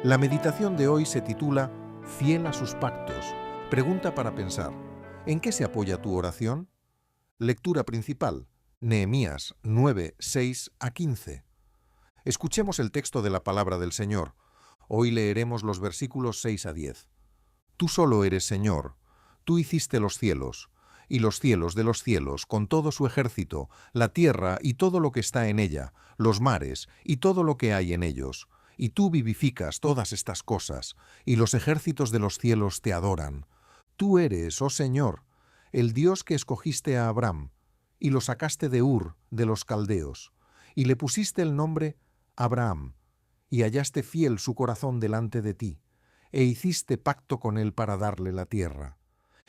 La meditación de hoy se titula Fiel a sus pactos. Pregunta para pensar. ¿En qué se apoya tu oración? Lectura principal. Nehemías 9, 6 a 15. Escuchemos el texto de la palabra del Señor. Hoy leeremos los versículos 6 a 10. Tú solo eres Señor. Tú hiciste los cielos, y los cielos de los cielos, con todo su ejército, la tierra y todo lo que está en ella, los mares y todo lo que hay en ellos. Y tú vivificas todas estas cosas, y los ejércitos de los cielos te adoran. Tú eres, oh Señor, el Dios que escogiste a Abraham, y lo sacaste de Ur, de los caldeos, y le pusiste el nombre Abraham, y hallaste fiel su corazón delante de ti, e hiciste pacto con él para darle la tierra.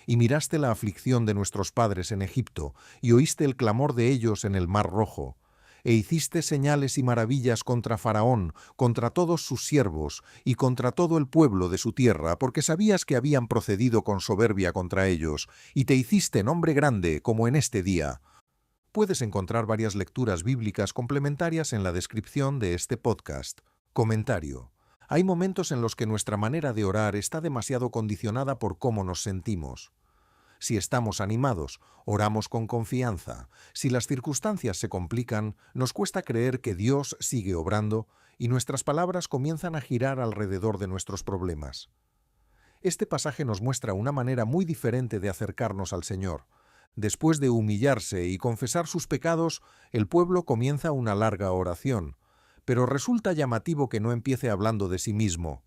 Y miraste la aflicción de nuestros padres en Egipto, y oíste el clamor de ellos en el Mar Rojo, e hiciste señales y maravillas contra Faraón, contra todos sus siervos, y contra todo el pueblo de su tierra, porque sabías que habían procedido con soberbia contra ellos, y te hiciste nombre grande, como en este día. Puedes encontrar varias lecturas bíblicas complementarias en la descripción de este podcast. Comentario. Hay momentos en los que nuestra manera de orar está demasiado condicionada por cómo nos sentimos. Si estamos animados, oramos con confianza. Si las circunstancias se complican, nos cuesta creer que Dios sigue obrando y nuestras palabras comienzan a girar alrededor de nuestros problemas. Este pasaje nos muestra una manera muy diferente de acercarnos al Señor. Después de humillarse y confesar sus pecados, el pueblo comienza una larga oración. Pero resulta llamativo que no empiece hablando de sí mismo.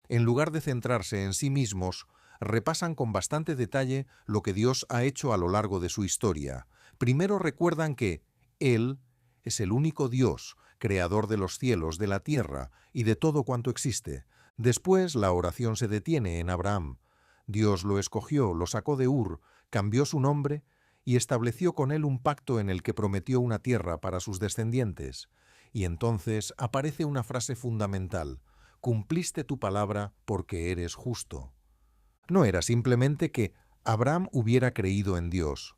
En lugar de centrarse en sí mismos, repasan con bastante detalle lo que Dios ha hecho a lo largo de su historia. Primero recuerdan que Él es el único Dios, creador de los cielos, de la tierra y de todo cuanto existe. Después la oración se detiene en Abraham. Dios lo escogió, lo sacó de Ur, cambió su nombre y estableció con él un pacto en el que prometió una tierra para sus descendientes. Y entonces aparece una frase fundamental: cumpliste tu palabra porque eres justo. No era simplemente que Abraham hubiera creído en Dios.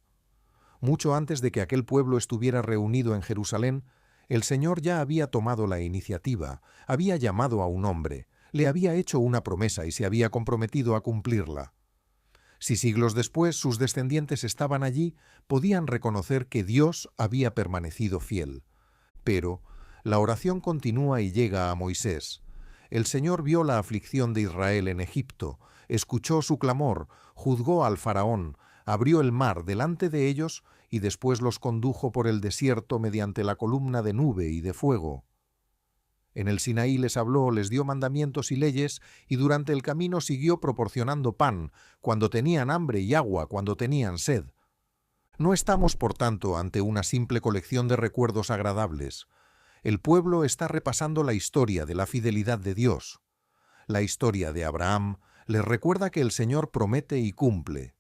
Mucho antes de que aquel pueblo estuviera reunido en Jerusalén, el Señor ya había tomado la iniciativa, había llamado a un hombre, le había hecho una promesa y se había comprometido a cumplirla. Si siglos después sus descendientes estaban allí, podían reconocer que Dios había permanecido fiel. Pero la oración continúa y llega a Moisés. El Señor vio la aflicción de Israel en Egipto, escuchó su clamor, juzgó al faraón, abrió el mar delante de ellos y después los condujo por el desierto mediante la columna de nube y de fuego. En el Sinaí les habló, les dio mandamientos y leyes, y durante el camino siguió proporcionando pan, cuando tenían hambre y agua, cuando tenían sed. No estamos, por tanto, ante una simple colección de recuerdos agradables. El pueblo está repasando la historia de la fidelidad de Dios. La historia de Abraham les recuerda que el Señor promete y cumple.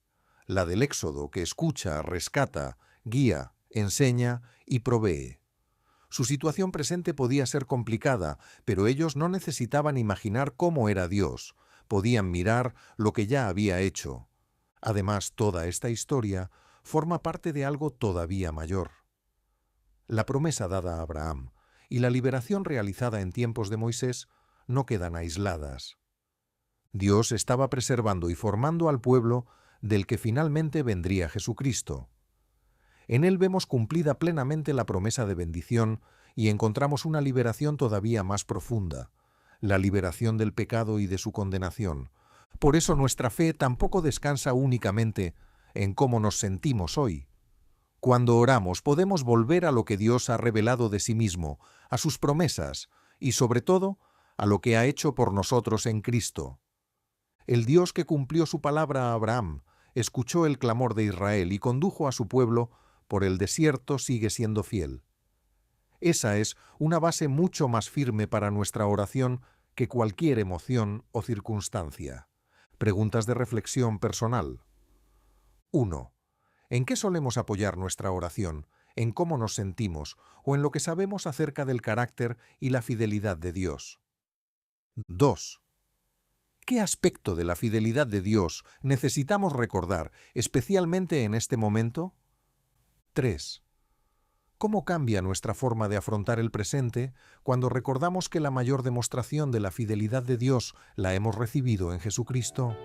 La del Éxodo, que escucha, rescata, guía, enseña y provee. Su situación presente podía ser complicada, pero ellos no necesitaban imaginar cómo era Dios. Podían mirar lo que ya había hecho. Además, toda esta historia forma parte de algo todavía mayor. La promesa dada a Abraham y la liberación realizada en tiempos de Moisés no quedan aisladas. Dios estaba preservando y formando al pueblo del que finalmente vendría Jesucristo. En él vemos cumplida plenamente la promesa de bendición y encontramos una liberación todavía más profunda, la liberación del pecado y de su condenación. Por eso nuestra fe tampoco descansa únicamente en cómo nos sentimos hoy. Cuando oramos podemos volver a lo que Dios ha revelado de sí mismo, a sus promesas y, sobre todo, a lo que ha hecho por nosotros en Cristo. El Dios que cumplió su palabra a Abraham, escuchó el clamor de Israel y condujo a su pueblo por el desierto sigue siendo fiel. Esa es una base mucho más firme para nuestra oración que cualquier emoción o circunstancia. Preguntas de reflexión personal. 1. ¿En qué solemos apoyar nuestra oración? ¿En cómo nos sentimos o en lo que sabemos acerca del carácter y la fidelidad de Dios? 2. ¿Qué aspecto de la fidelidad de Dios necesitamos recordar, especialmente en este momento? 3. ¿Cómo cambia nuestra forma de afrontar el presente cuando recordamos que la mayor demostración de la fidelidad de Dios la hemos recibido en Jesucristo?